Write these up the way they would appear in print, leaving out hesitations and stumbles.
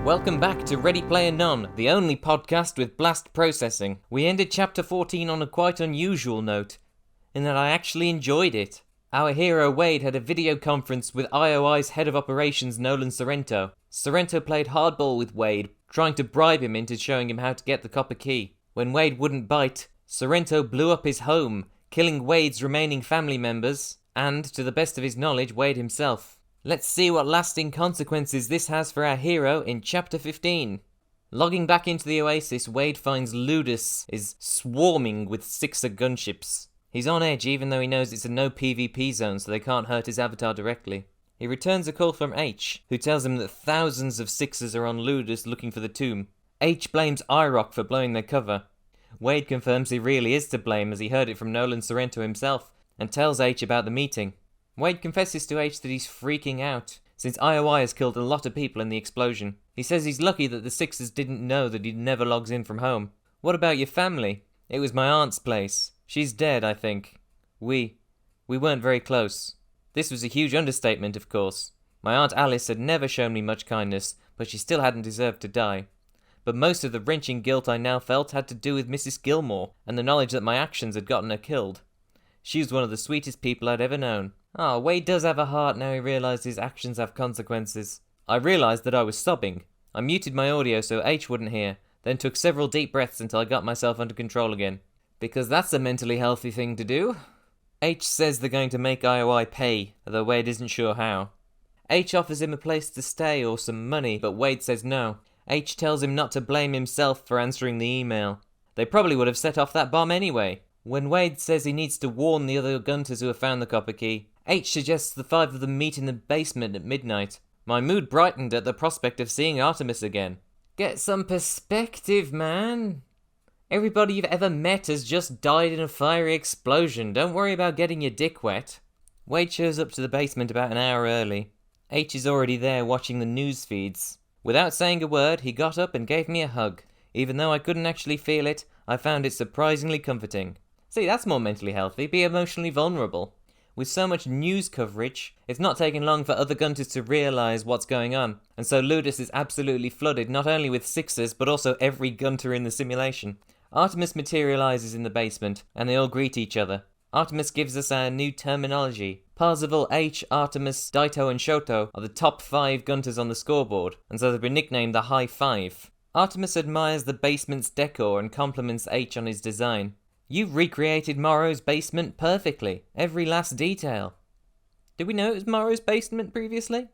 Welcome back to Ready Player None, the only podcast with blast processing. We ended chapter 14 on a quite unusual note, in that I actually enjoyed it. Our hero Wade had a video conference with IOI's head of operations Nolan Sorrento. Sorrento played hardball with Wade, trying to bribe him into showing him how to get the copper key. When Wade wouldn't bite, Sorrento blew up his home, killing Wade's remaining family members, and, to the best of his knowledge, Wade himself. Let's see what lasting consequences this has for our hero in Chapter 15. Logging back into the Oasis, Wade finds Ludus is swarming with Sixer gunships. He's on edge even though he knows it's a no PvP zone, so they can't hurt his avatar directly. He returns a call from H, who tells him that thousands of Sixers are on Ludus looking for the tomb. H blames IROC for blowing their cover. Wade confirms he really is to blame as he heard it from Nolan Sorrento himself, and tells H about the meeting. Wade confesses to H that he's freaking out, since IOI has killed a lot of people in the explosion. He says he's lucky that the Sixers didn't know that he never logs in from home. What about your family? It was my aunt's place. She's dead, I think. We weren't very close. This was a huge understatement, of course. My Aunt Alice had never shown me much kindness, but she still hadn't deserved to die. But most of the wrenching guilt I now felt had to do with Mrs. Gilmore, and the knowledge that my actions had gotten her killed. She was one of the sweetest people I'd ever known. Wade does have a heart now he realised his actions have consequences. I realised that I was sobbing. I muted my audio so H wouldn't hear, then took several deep breaths until I got myself under control again. Because that's a mentally healthy thing to do. H says they're going to make IOI pay, although Wade isn't sure how. H offers him a place to stay or some money, but Wade says no. H tells him not to blame himself for answering the email. They probably would have set off that bomb anyway. When Wade says he needs to warn the other Gunters who have found the copper key, H suggests the five of them meet in the basement at midnight. My mood brightened at the prospect of seeing Artemis again. Get some perspective, man. Everybody you've ever met has just died in a fiery explosion. Don't worry about getting your dick wet. Wade shows up to the basement about an hour early. H is already there watching the news feeds. Without saying a word, he got up and gave me a hug. Even though I couldn't actually feel it, I found it surprisingly comforting. See, that's more mentally healthy. Be emotionally vulnerable. With so much news coverage, it's not taking long for other Gunters to realise what's going on, and so Ludus is absolutely flooded not only with Sixers, but also every Gunter in the simulation. Artemis materialises in the basement, and they all greet each other. Artemis gives us our new terminology. Parzival, H, Artemis, Daito and Shoto are the top 5 Gunters on the scoreboard, and so they've been nicknamed the High Five. Artemis admires the basement's decor and compliments H on his design. You've recreated Morrow's basement perfectly, every last detail. Did we know it was Morrow's basement previously?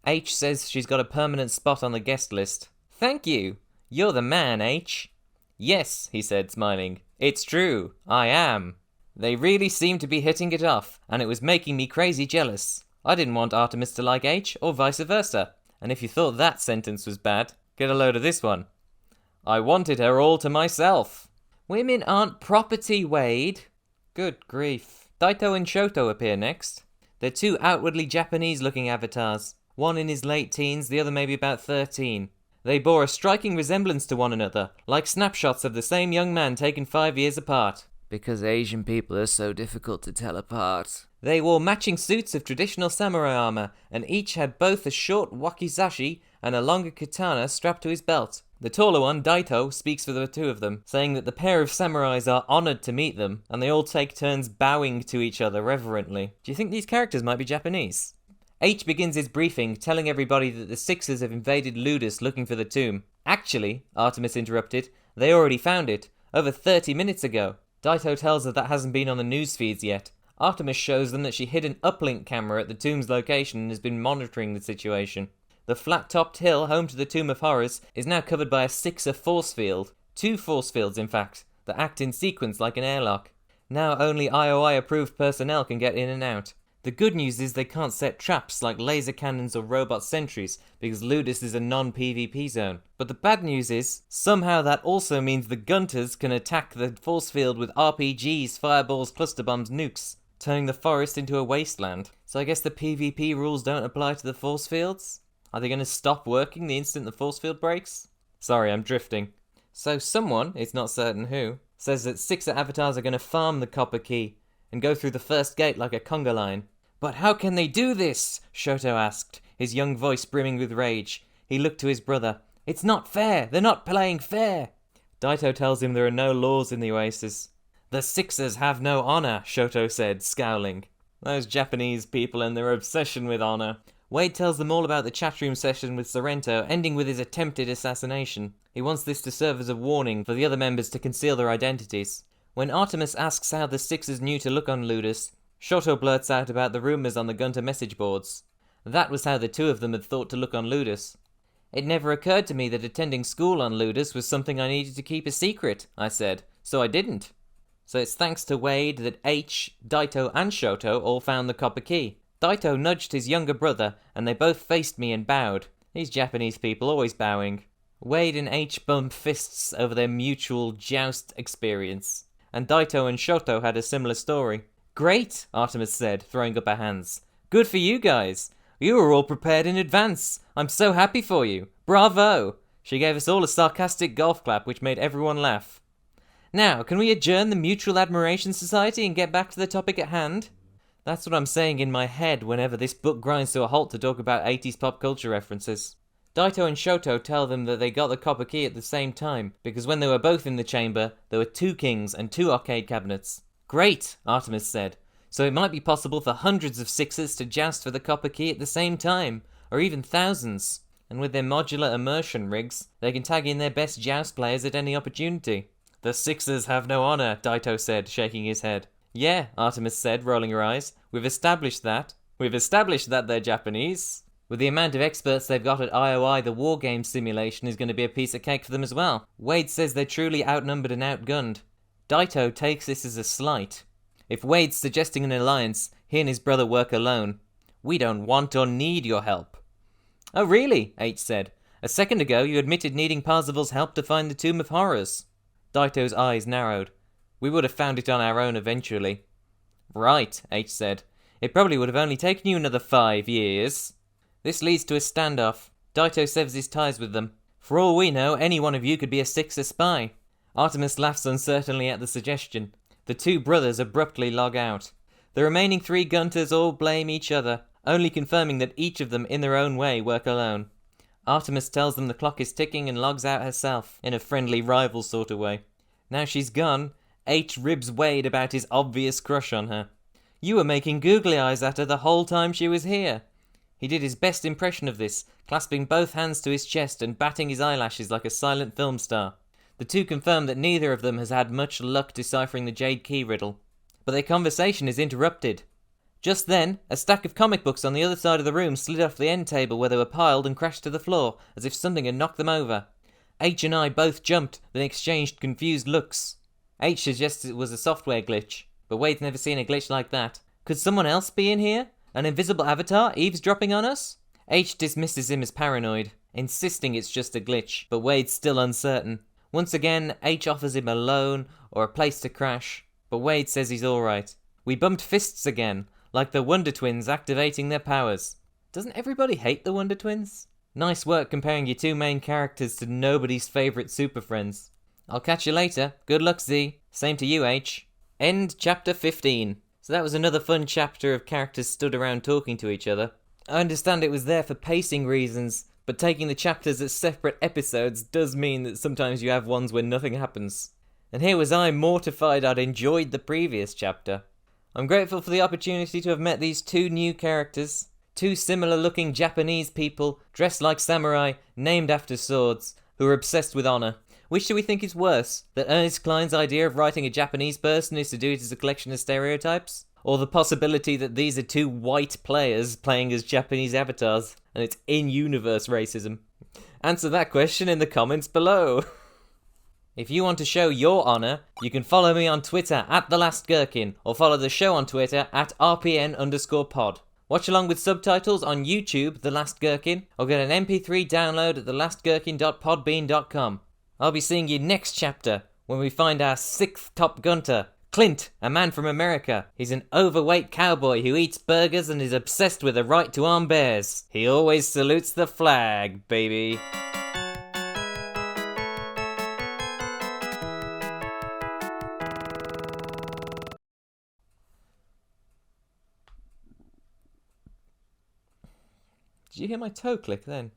H says she's got a permanent spot on the guest list. Thank you. You're the man, H. Yes, he said, smiling. It's true. I am. They really seemed to be hitting it off, and it was making me crazy jealous. I didn't want Artemis to like H, or vice versa. And if you thought that sentence was bad, get a load of this one. I wanted her all to myself. Women aren't property, Wade. Good grief. Daito and Shoto appear next. They're 2 outwardly Japanese-looking avatars. One in his late teens, the other maybe about 13. They bore a striking resemblance to one another, like snapshots of the same young man taken 5 years apart. Because Asian people are so difficult to tell apart. They wore matching suits of traditional samurai armor, and each had both a short wakizashi and a longer katana strapped to his belt. The taller one, Daito, speaks for the 2 of them, saying that the pair of samurais are honoured to meet them, and they all take turns bowing to each other reverently. Do you think these characters might be Japanese? H begins his briefing, telling everybody that the Sixers have invaded Ludus looking for the tomb. Actually, Artemis interrupted, they already found it, over 30 minutes ago. Daito tells her that hasn't been on the news feeds yet. Artemis shows them that she hid an uplink camera at the tomb's location and has been monitoring the situation. The flat-topped hill home to the Tomb of Horrors is now covered by a Sixer force field. 2 force fields, in fact, that act in sequence like an airlock. Now only IOI-approved personnel can get in and out. The good news is they can't set traps like laser cannons or robot sentries, because Ludus is a non-PvP zone. But the bad news is, somehow that also means the Gunters can attack the force field with RPGs, fireballs, cluster bombs, nukes, turning the forest into a wasteland. So I guess the PvP rules don't apply to the force fields? Are they going to stop working the instant the force field breaks? Sorry, I'm drifting. So someone, it's not certain who, says that Sixer avatars are going to farm the copper key and go through the first gate like a conga line. But how can they do this? Shoto asked, his young voice brimming with rage. He looked to his brother. It's not fair! They're not playing fair! Daito tells him there are no laws in the Oasis. The Sixers have no honor, Shoto said, scowling. Those Japanese people and their obsession with honor. Wade tells them all about the chatroom session with Sorrento, ending with his attempted assassination. He wants this to serve as a warning for the other members to conceal their identities. When Artemis asks how the Sixers knew to look on Ludus, Shoto blurts out about the rumours on the Gunter message boards. That was how the two of them had thought to look on Ludus. It never occurred to me that attending school on Ludus was something I needed to keep a secret, I said, so I didn't. So it's thanks to Wade that H, Daito and Shoto all found the copper key. Daito nudged his younger brother and they both faced me and bowed. These Japanese people always bowing. Wade and H bumped fists over their mutual joust experience. And Daito and Shoto had a similar story. Great, Artemis said, throwing up her hands. Good for you guys. You were all prepared in advance. I'm so happy for you. Bravo! She gave us all a sarcastic golf clap which made everyone laugh. Now, can we adjourn the Mutual Admiration Society and get back to the topic at hand? That's what I'm saying in my head whenever this book grinds to a halt to talk about 80s pop culture references. Daito and Shoto tell them that they got the copper key at the same time, because when they were both in the chamber, there were 2 kings and 2 arcade cabinets. Great, Artemis said. So it might be possible for hundreds of Sixers to joust for the copper key at the same time, or even thousands. And with their modular immersion rigs, they can tag in their best joust players at any opportunity. The Sixers have no honor, Daito said, shaking his head. Yeah, Artemis said, rolling her eyes. We've established that. We've established that they're Japanese. With the amount of experts they've got at IOI, the war game simulation is going to be a piece of cake for them as well. Wade says they're truly outnumbered and outgunned. Daito takes this as a slight. If Wade's suggesting an alliance, he and his brother work alone. We don't want or need your help. Oh really? H said. A second ago you admitted needing Parzival's help to find the Tomb of Horrors. Daito's eyes narrowed. We would have found it on our own eventually. Right, H said. It probably would have only taken you another 5 years. This leads to a standoff. Daito severs his ties with them. For all we know, any one of you could be a Sixer spy. Artemis laughs uncertainly at the suggestion. The 2 brothers abruptly log out. The remaining 3 Gunters all blame each other, only confirming that each of them in their own way work alone. Artemis tells them the clock is ticking and logs out herself, in a friendly rival sort of way. Now she's gone, H ribs Wade about his obvious crush on her. You were making googly eyes at her the whole time she was here. He did his best impression of this, clasping both hands to his chest and batting his eyelashes like a silent film star. The 2 confirm that neither of them has had much luck deciphering the Jade Key riddle. But their conversation is interrupted. Just then, a stack of comic books on the other side of the room slid off the end table where they were piled and crashed to the floor, as if something had knocked them over. H and I both jumped, then exchanged confused looks. H suggests it was a software glitch, but Wade's never seen a glitch like that. Could someone else be in here? An invisible avatar eavesdropping on us? H dismisses him as paranoid, insisting it's just a glitch, but Wade's still uncertain. Once again, H offers him a loan or a place to crash, but Wade says he's alright. We bumped fists again, like the Wonder Twins activating their powers. Doesn't everybody hate the Wonder Twins? Nice work comparing your 2 main characters to nobody's favourite super friends. I'll catch you later. Good luck, Z. Same to you, H. End chapter 15. So that was another fun chapter of characters stood around talking to each other. I understand it was there for pacing reasons, but taking the chapters as separate episodes does mean that sometimes you have ones where nothing happens. And here was I mortified I'd enjoyed the previous chapter. I'm grateful for the opportunity to have met these 2 new characters. 2 similar-looking Japanese people, dressed like samurai, named after swords, who are obsessed with honour. Which do we think is worse? That Ernest Cline's idea of writing a Japanese person is to do it as a collection of stereotypes? Or the possibility that these are 2 white players playing as Japanese avatars, and it's in-universe racism? Answer that question in the comments below. If you want to show your honour, you can follow me on Twitter @TheLastGherkin, or follow the show on Twitter @RPN_pod. Watch along with subtitles on YouTube, The Last Gherkin, or get an MP3 download at thelastgherkin.podbean.com. I'll be seeing you next chapter, when we find our 6th top gunter, Clint, a man from America. He's an overweight cowboy who eats burgers and is obsessed with the right to arm bears. He always salutes the flag, baby. Did you hear my toe click then?